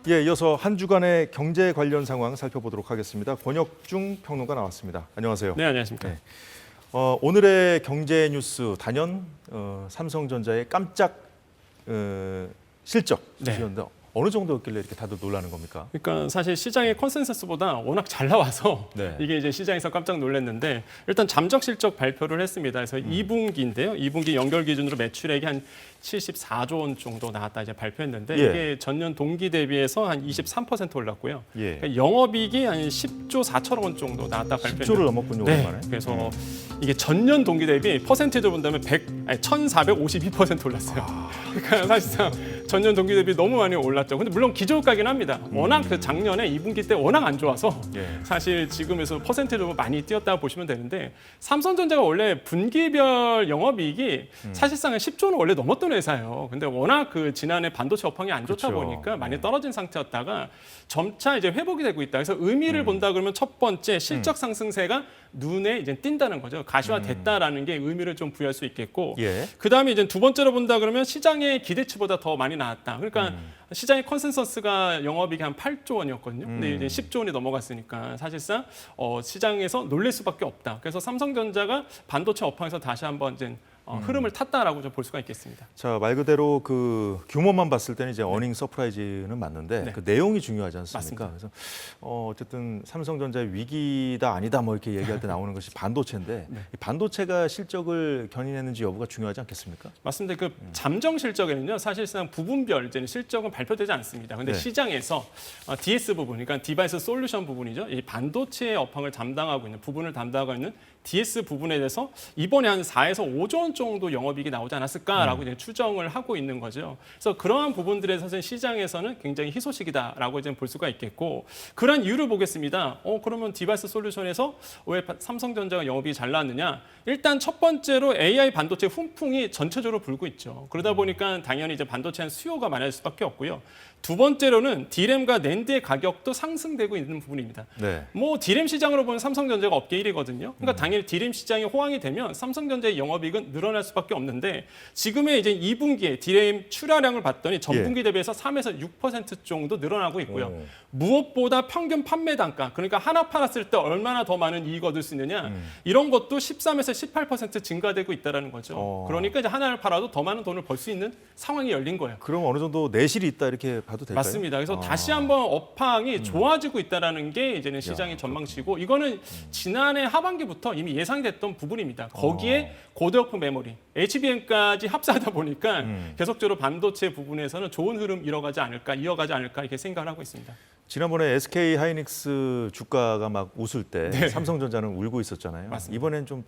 예, 이어서 한 주간의 경제 관련 상황 살펴보도록 하겠습니다. 권혁중 평론가 나왔습니다. 안녕하세요. 네, 안녕하십니까. 네. 오늘의 경제 뉴스 단연 삼성전자의 깜짝 실적 소식이었는데 어느 정도였길래 이렇게 다들 놀라는 겁니까? 그러니까 사실 시장의 컨센서스보다 워낙 잘 나와서 네. 이게 이제 시장에서 깜짝 놀랐는데 일단 잠정 실적 발표를 했습니다. 그래서 2분기인데요. 2분기 연결 기준으로 매출액이 한 74조 원 정도 나왔다 이제 발표했는데 예. 이게 전년 동기 대비해서 한 23% 올랐고요. 예. 그러니까 영업이익이 한 10조 4천억 원 정도 나왔다 발표했는데 10조를 넘었군요, 네. 오랜만에. 그래서 이게 전년 동기 대비 퍼센티지로 본다면 1,452% 올랐어요. 그러니까 사실상 전년 동기 대비 너무 많이 올랐죠. 근데 물론 기저효과긴 합니다. 워낙 그 작년에 2분기 때 워낙 안 좋아서 예. 사실 지금에서 퍼센트로 많이 뛰었다고 보시면 되는데 삼성전자가 원래 분기별 영업이익이 사실상 10조는 원래 넘었던 회사예요. 근데 워낙 그 지난해 반도체 업황이 안 좋다 그렇죠. 보니까 많이 떨어진 상태였다가 점차 이제 회복이 되고 있다. 그래서 의미를 본다 그러면 첫 번째 실적 상승세가 눈에 이제 띈다는 거죠. 가시화됐다라는 게 의미를 좀 부여할 수 있겠고, 예. 그 다음에 이제 두 번째로 본다 그러면 시장의 기대치보다 더 많이 나왔다. 그러니까 시장의 컨센서스가 영업이익이 한 8조 원이었거든요. 근데 이제 10조 원이 넘어갔으니까 사실상 시장에서 놀랄 수밖에 없다. 그래서 삼성전자가 반도체 업황에서 다시 한번 이제 흐름을 탔다라고 좀 볼 수가 있겠습니다. 자, 말 그대로 그 규모만 봤을 때는 이제 어닝 서프라이즈는 맞는데 네. 그 내용이 중요하지 않습니까? 맞습니다. 그래서 어쨌든 삼성전자의 위기다 아니다 뭐 이렇게 얘기할 때 나오는 것이 반도체인데 네. 이 반도체가 실적을 견인했는지 여부가 중요하지 않겠습니까? 맞습니다. 그 잠정 실적에는요, 사실상 부분별 이제는 실적은 발표되지 않습니다. 근데 네. 시장에서 DS 부분, 그러니까 디바이스 솔루션 부분이죠. 이 반도체 업황을 담당하고 있는 부분을 담당하고 있는 DS 부분에 대해서 이번에 한 4에서 5조 원 정도 영업이익이 나오지 않았을까라고 이제 추정을 하고 있는 거죠. 그래서 그러한 부분들에 사실 시장에서는 굉장히 희소식이다라고 이제 볼 수가 있겠고, 그런 이유를 보겠습니다. 그러면 디바이스 솔루션에서 왜 삼성전자가 영업이익이 잘 나왔느냐? 일단 첫 번째로 AI 반도체 훈풍이 전체적으로 불고 있죠. 그러다 보니까 당연히 이제 반도체는 수요가 많아질 수밖에 없고요. 두 번째로는 D램과 낸드의 가격도 상승되고 있는 부분입니다. 네. 뭐 D램 시장으로 보면 삼성전자가 업계 1위거든요. 그러니까 당연히 D램 시장이 호황이 되면 삼성전자의 영업이익은 늘어날 수밖에 없는데 지금의 이제 2분기에 D램 출하량을 봤더니 전분기 대비해서 3에서 6% 정도 늘어나고 있고요. 오. 무엇보다 평균 판매 단가, 그러니까 하나 팔았을 때 얼마나 더 많은 이익 얻을 수 있느냐, 이런 것도 13에서 18% 증가되고 있다는 거죠. 그러니까 이제 하나를 팔아도 더 많은 돈을 벌 수 있는 상황이 열린 거예요. 그럼 어느 정도 내실이 있다 이렇게 봐도 될까요? 맞습니다. 그래서 다시 한번 업황이 좋아지고 있다는 게 이제는 시장의 전망치고, 이거는 지난해 하반기부터 이미 예상됐던 부분입니다. 거기에 고대역폭 메모리, HBM까지 합사하다 보니까 계속적으로 반도체 부분에서는 좋은 흐름 이어가지 않을까 이렇게 생각을 하고 있습니다. 지난번에 SK 하이닉스 주가가 막 웃을 때 네. 삼성전자는 울고 있었잖아요. 맞습니다. 이번엔 좀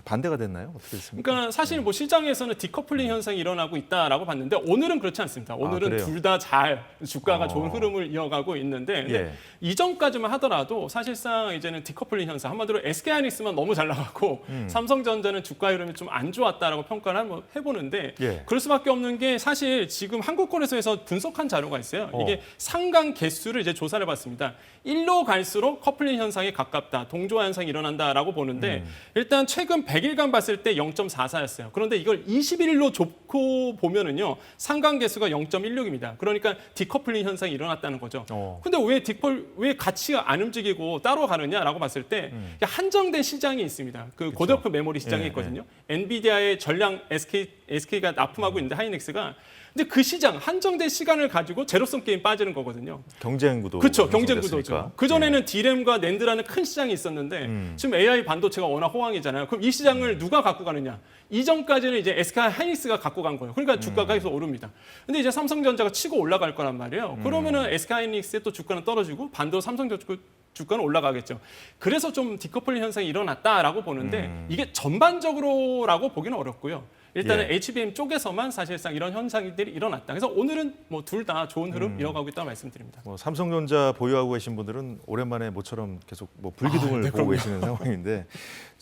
반대가 됐나요? 어떻게 됐습니까? 그러니까 사실 뭐 시장에서는 디커플링 현상이 일어나고 있다라고 봤는데 오늘은 그렇지 않습니다. 오늘은 그래요? 둘 다 잘 주가가 좋은 흐름을 이어가고 있는데 근데 예. 이전까지만 하더라도 사실상 이제는 디커플링 현상, 한마디로 SK 하이닉스만 너무 잘 나가고 삼성전자는 주가 흐름이 좀 안 좋았다라고 평가를 한번 해보는데 예. 그럴 수밖에 없는 게 사실 지금 한국거래소에서 분석한 자료가 있어요. 이게 상강 개수를 이제 조사를 해봤습니다. 1로 갈수록 커플링 현상에 가깝다, 동조화 현상이 일어난다라고 보는데 일단 최근 100일간 봤을 때 0.44였어요. 그런데 이걸 21일로 좁고 보면은요, 상강 개수가 0.16입니다. 그러니까 디커플링 현상이 일어났다는 거죠. 근데 왜 가치가 안 움직이고 따로 가느냐라고 봤을 때 한정된 시장이 있습니다. 그 고대역폭 메모리 시장이 예, 있거든요. 엔비디아의 전량 SK가 납품하고 있는데 하이닉스가 근데 그 시장 한정된 시간을 가지고 제로섬 게임 빠지는 거거든요. 경쟁 구도. 그렇죠. 경쟁 구도죠. 형성됐으니까. 그 전에는 D램과 낸드라는 큰 시장이 있었는데 지금 AI 반도체가 워낙 호황이잖아요. 그럼 이 시장을 누가 갖고 가느냐? 이전까지는 이제 SK 하이닉스가 갖고 간 거예요. 그러니까 주가가 계속 오릅니다. 근데 이제 삼성전자가 치고 올라갈 거란 말이에요. 그러면은 SK 하이닉스의 또 주가는 떨어지고 반대로 삼성전자 주가는 올라가겠죠. 그래서 좀 디커플링 현상이 일어났다라고 보는데 이게 전반적으로라고 보기는 어렵고요. 일단은 예. HBM 쪽에서만 사실상 이런 현상들이 일어났다. 그래서 오늘은 뭐 둘 다 좋은 흐름 이어가고 있다고 말씀드립니다. 뭐 삼성전자 보유하고 계신 분들은 오랜만에 모처럼 계속 뭐 불기둥을 네, 보고 그럼요. 계시는 상황인데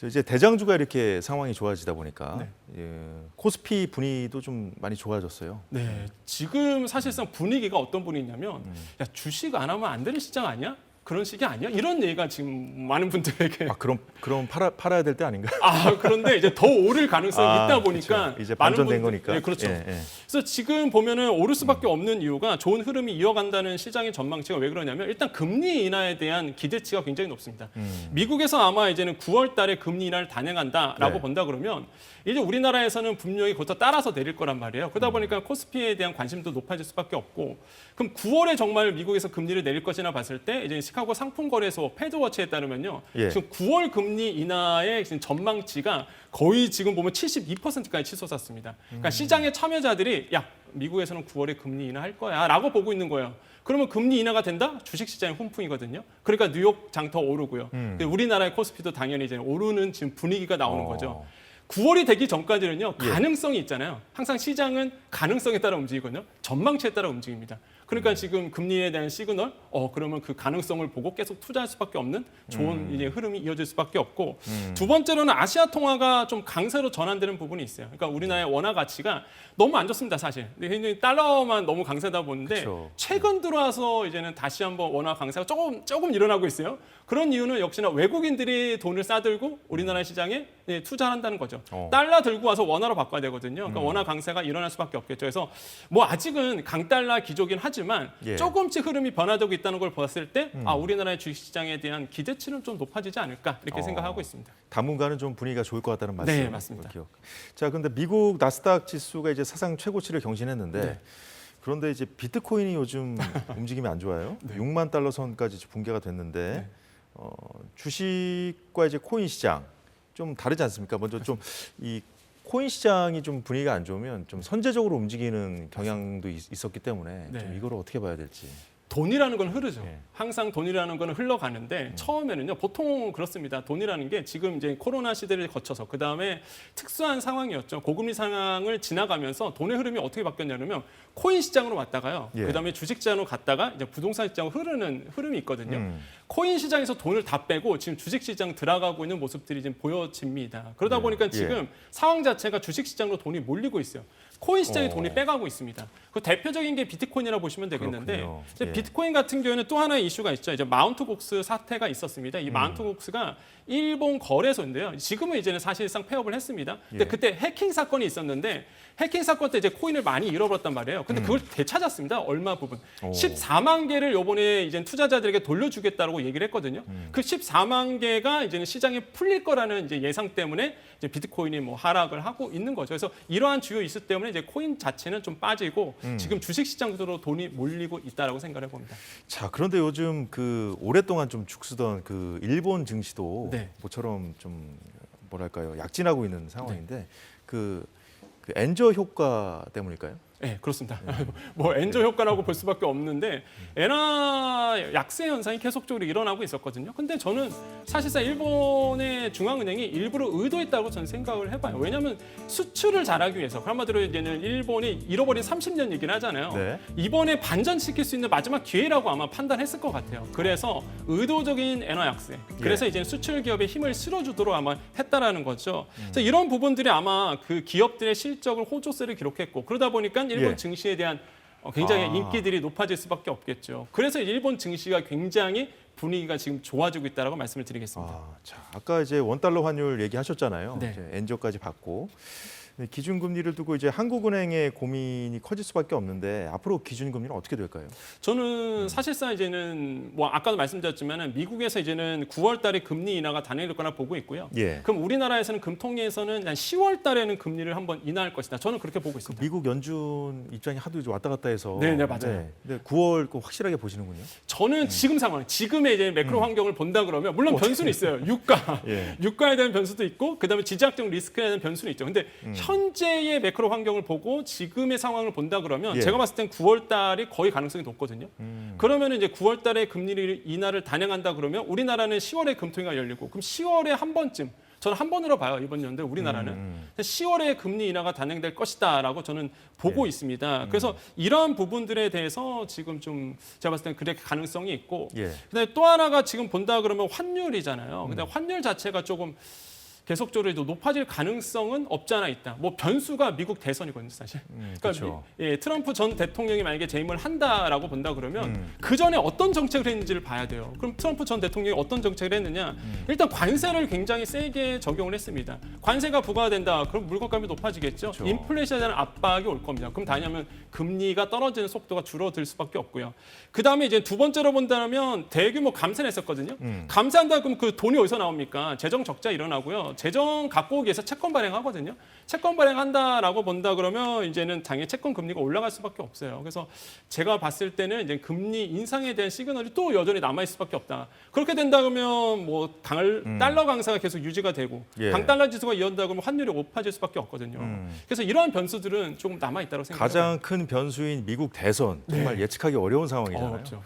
이제 대장주가 이렇게 상황이 좋아지다 보니까 네. 코스피 분위기도 좀 많이 좋아졌어요. 네, 지금 사실상 분위기가 어떤 분위기냐면 야, 주식 안 하면 안 되는 시장 아니야? 그런 식이 아니야? 이런 얘기가 지금 많은 분들에게 그럼 팔아야 될 때 아닌가? 그런데 이제 더 오를 가능성이 있다 보니까 그렇죠. 이제 반전된 거니까. 네, 그렇죠. 예. 그래서 지금 보면은 오를 수밖에 없는 이유가 좋은 흐름이 이어간다는 시장의 전망치가 왜 그러냐면 일단 금리 인하에 대한 기대치가 굉장히 높습니다. 미국에서 아마 이제는 9월 달에 금리 인하를 단행한다라고 네. 본다 그러면 이제 우리나라에서는 분명히 그것도 따라서 내릴 거란 말이에요. 그러다 보니까 코스피에 대한 관심도 높아질 수밖에 없고 그럼 9월에 정말 미국에서 금리를 내릴 것이나 봤을 때 이제 시카고 상품거래소 패드워치에 따르면요. 예. 지금 9월 금리 인하의 지금 전망치가 거의 지금 보면 72%까지 치솟았습니다. 그러니까 시장의 참여자들이 야 미국에서는 9월에 금리 인하할 거야라고 보고 있는 거예요. 그러면 금리 인하가 된다? 주식시장이 훈풍이거든요. 그러니까 뉴욕 장 더 오르고요. 우리나라의 코스피도 당연히 이제 오르는 지금 분위기가 나오는 거죠. 9월이 되기 전까지는요 가능성이 있잖아요. 항상 시장은 가능성에 따라 움직이거든요. 전망치에 따라 움직입니다. 그러니까 지금 금리에 대한 시그널, 그러면 그 가능성을 보고 계속 투자할 수밖에 없는 좋은 이제 흐름이 이어질 수밖에 없고 두 번째로는 아시아 통화가 좀 강세로 전환되는 부분이 있어요. 그러니까 우리나라의 원화 가치가 너무 안 좋습니다, 사실. 근데 굉장히 달러만 너무 강세다 보는데 그쵸. 최근 들어와서 이제는 다시 한번 원화 강세가 조금 일어나고 있어요. 그런 이유는 역시나 외국인들이 돈을 싸들고 우리나라 시장에 투자한다는 거죠. 달러 들고 와서 원화로 바꿔야 되거든요. 그러니까 원화 강세가 일어날 수밖에 없겠죠. 그래서 뭐 아직은 강달러 기조긴 하지만 예. 조금씩 흐름이 변화되고 있다는 걸 봤을 때 우리나라의 주식시장에 대한 기대치는 좀 높아지지 않을까 이렇게 생각하고 있습니다. 당분간은 좀 분위기가 좋을 것 같다는 말씀. 네, 맞습니다. 자, 근데 미국 나스닥 지수가 이제 사상 최고치를 경신했는데 네. 그런데 이제 비트코인이 요즘 움직임이 안 좋아요. 네. 6만 달러 선까지 붕괴가 됐는데 네. 주식과 이제 코인 시장 좀 다르지 않습니까? 먼저 좀 이 코인 시장이 좀 분위기가 안 좋으면 좀 선제적으로 움직이는 경향도 있었기 때문에 네. 좀 이거를 어떻게 봐야 될지. 돈이라는 건 흐르죠. 네. 항상 돈이라는 건 흘러가는데 처음에는요. 보통 그렇습니다. 돈이라는 게 지금 이제 코로나 시대를 거쳐서 그 다음에 특수한 상황이었죠. 고금리 상황을 지나가면서 돈의 흐름이 어떻게 바뀌었냐면 코인 시장으로 왔다가요. 예. 그 다음에 주식 시장으로 갔다가 이제 부동산 시장으로 흐르는 흐름이 있거든요. 코인 시장에서 돈을 다 빼고 지금 주식 시장 들어가고 있는 모습들이 지금 보여집니다. 그러다 보니까 지금 상황 자체가 주식 시장으로 돈이 몰리고 있어요. 코인 시장에 돈이 빼가고 있습니다. 그 대표적인 게 비트코인이라고 보시면 되겠는데 그렇군요. 이제 예. 비트코인 같은 경우에는 또 하나의 이슈가 있죠. 이제 마운트 곡스 사태가 있었습니다. 이 마운트 곡스가 일본 거래소인데요. 지금은 이제는 사실상 폐업을 했습니다. 근데 예. 그때 해킹 사건이 있었는데 해킹 사건 때 이제 코인을 많이 잃어버렸단 말이에요. 근데 그걸 되찾았습니다. 얼마 부분. 14만 개를 요번에 이제 투자자들에게 돌려주겠다고 얘기를 했거든요. 그 14만 개가 이제는 시장에 풀릴 거라는 이제 예상 때문에 이제 비트코인이 뭐 하락을 하고 있는 거죠. 그래서 이러한 주요 이슈 때문에 이제 코인 자체는 좀 빠지고 지금 주식 시장으로 돈이 몰리고 있다라고 생각을 해봅니다. 자, 그런데 요즘 그 오랫동안 좀 죽쓰던 그 일본 증시도 네. 모처럼 좀 뭐랄까요 약진하고 있는 상황인데 그 엔저 효과 때문일까요? 네, 그렇습니다. 뭐 엔저 효과라고 볼 수밖에 없는데 엔화 약세 현상이 계속적으로 일어나고 있었거든요. 근데 저는 사실상 일본의 중앙은행이 일부러 의도했다고 저는 생각을 해봐요. 왜냐하면 수출을 잘하기 위해서 한마디로 이제는 일본이 잃어버린 30년 얘기를 하잖아요. 네. 이번에 반전시킬 수 있는 마지막 기회라고 아마 판단했을 것 같아요. 그래서 의도적인 엔화 약세. 그래서 이제 수출 기업에 힘을 실어주도록 아마 했다라는 거죠. 그래서 이런 부분들이 아마 그 기업들의 실적을 호조세를 기록했고 그러다 보니까 일본 예. 증시에 대한 굉장히 인기들이 높아질 수밖에 없겠죠. 그래서 일본 증시가 굉장히 분위기가 지금 좋아지고 있다라고 말씀을 드리겠습니다. 자, 아까 이제 원달러 환율 얘기하셨잖아요. 네. 이제 엔저까지 받고 기준금리를 두고 이제 한국은행의 고민이 커질 수밖에 없는데 앞으로 기준금리는 어떻게 될까요? 저는 사실상 이제는 뭐 아까도 말씀드렸지만은 미국에서 이제는 9월달에 금리 인하가 단행될 거나 보고 있고요. 예. 그럼 우리나라에서는 금통위에서는 한 10월달에는 금리를 한번 인하할 것이다. 저는 그렇게 보고 있습니다. 미국 연준 입장이 하도 이제 왔다 갔다 해서 네, 맞아요. 근데 9월 거 확실하게 보시는군요. 저는 지금 상황, 지금의 이제 매크로 환경을 본다 그러면 물론 변수는 있어요. 유가, 예. 유가에 대한 변수도 있고 그다음에 지정학적 리스크에 대한 변수는 있죠. 근데 현재의 매크로 환경을 보고 지금의 상황을 본다 그러면 예. 제가 봤을 땐 9월 달이 거의 가능성이 높거든요. 그러면 이제 9월 달에 금리 인하를 단행한다 그러면 우리나라는 10월에 금통위가 열리고 그럼 10월에 한 번쯤 저는 한 번으로 봐요. 이번 연도 우리나라는 10월에 금리 인하가 단행될 것이다라고 저는 보고 있습니다. 그래서 이러한 부분들에 대해서 지금 좀 제가 봤을 때는 그렇게 가능성이 있고 예. 그다음에 또 하나가 지금 본다 그러면 환율이잖아요. 근데 환율 자체가 조금 계속적으로 또 높아질 가능성은 없지 않아 있다. 뭐 변수가 미국 대선이거든요, 사실. 그렇죠. 예, 트럼프 전 대통령이 만약에 재임을 한다라고 본다 그러면 그 전에 어떤 정책을 했는지를 봐야 돼요. 그럼 트럼프 전 대통령이 어떤 정책을 했느냐? 일단 관세를 굉장히 세게 적용을 했습니다. 관세가 부과된다. 그럼 물건값이 높아지겠죠. 그렇죠. 인플레이션에 대한 압박이 올 겁니다. 그럼 다냐면 금리가 떨어지는 속도가 줄어들 수밖에 없고요. 그 다음에 이제 두 번째로 본다면 대규모 감세를 했었거든요. 감세한다 그럼 그 돈이 어디서 나옵니까? 재정 적자 일어나고요. 재정 갖고 오기 위해서 채권 발행하거든요. 채권 발행한다라고 본다 그러면 이제는 당연히 채권 금리가 올라갈 수밖에 없어요. 그래서 제가 봤을 때는 이제 금리 인상에 대한 시그널이 또 여전히 남아 있을 수밖에 없다. 그렇게 된다 그러면 뭐 달러 강세가 계속 유지가 되고 예. 강달러 지수가 이어진다 그러면 환율이 높아질 수밖에 없거든요. 그래서 이러한 변수들은 조금 남아 있다고 생각합니다. 가장 큰 변수인 미국 대선 정말 예측하기 어려운 상황이잖아요. 어렵죠.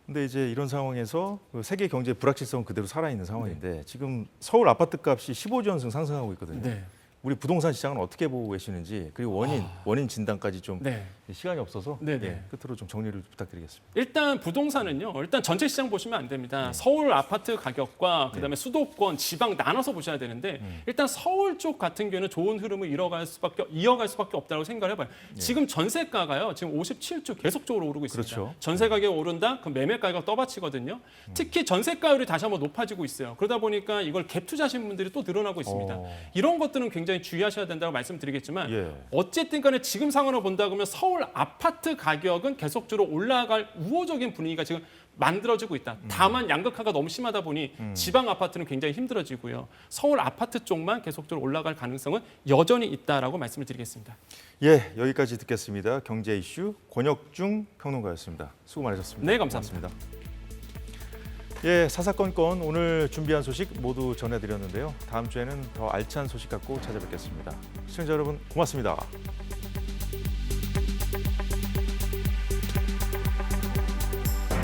근데 이제 이런 상황에서 그 세계 경제 불확실성 그대로 살아있는 상황인데 지금 서울 아파트 값이 15조 연승 상승하고 있거든요. 네. 우리 부동산 시장은 어떻게 보고 계시는지 그리고 원인 진단까지 좀 네. 시간이 없어서 네네. 예, 끝으로 좀 정리를 부탁드리겠습니다. 일단 부동산은요. 일단 전체 시장 보시면 안 됩니다. 서울 아파트 가격과 그다음에 수도권, 지방 나눠서 보셔야 되는데 일단 서울 쪽 같은 경우는 좋은 흐름을 이어갈 수밖에 없다고 생각을 해봐요. 지금 전세가가요. 지금 57조 계속적으로 오르고 있습니다. 그렇죠. 전세 가격이 오른다? 그럼 매매 가격 떠받치거든요. 특히 전세가율이 다시 한번 높아지고 있어요. 그러다 보니까 이걸 갭 투자하시는 분들이 또 늘어나고 있습니다. 이런 것들은 굉장히 주의하셔야 된다고 말씀드리겠지만 예. 어쨌든 간에 지금 상황을 본다 그러면 서울 아파트 가격은 계속적으로 올라갈 우호적인 분위기가 지금 만들어지고 있다. 다만 양극화가 너무 심하다 보니 지방 아파트는 굉장히 힘들어지고요. 서울 아파트 쪽만 계속적으로 올라갈 가능성은 여전히 있다라고 말씀을 드리겠습니다. 예, 여기까지 듣겠습니다. 경제 이슈 권혁중 평론가였습니다. 수고 많으셨습니다. 네, 감사합니다. 예, 사사건건 오늘 준비한 소식 모두 전해드렸는데요. 다음 주에는 더 알찬 소식 갖고 찾아뵙겠습니다. 시청자 여러분 고맙습니다.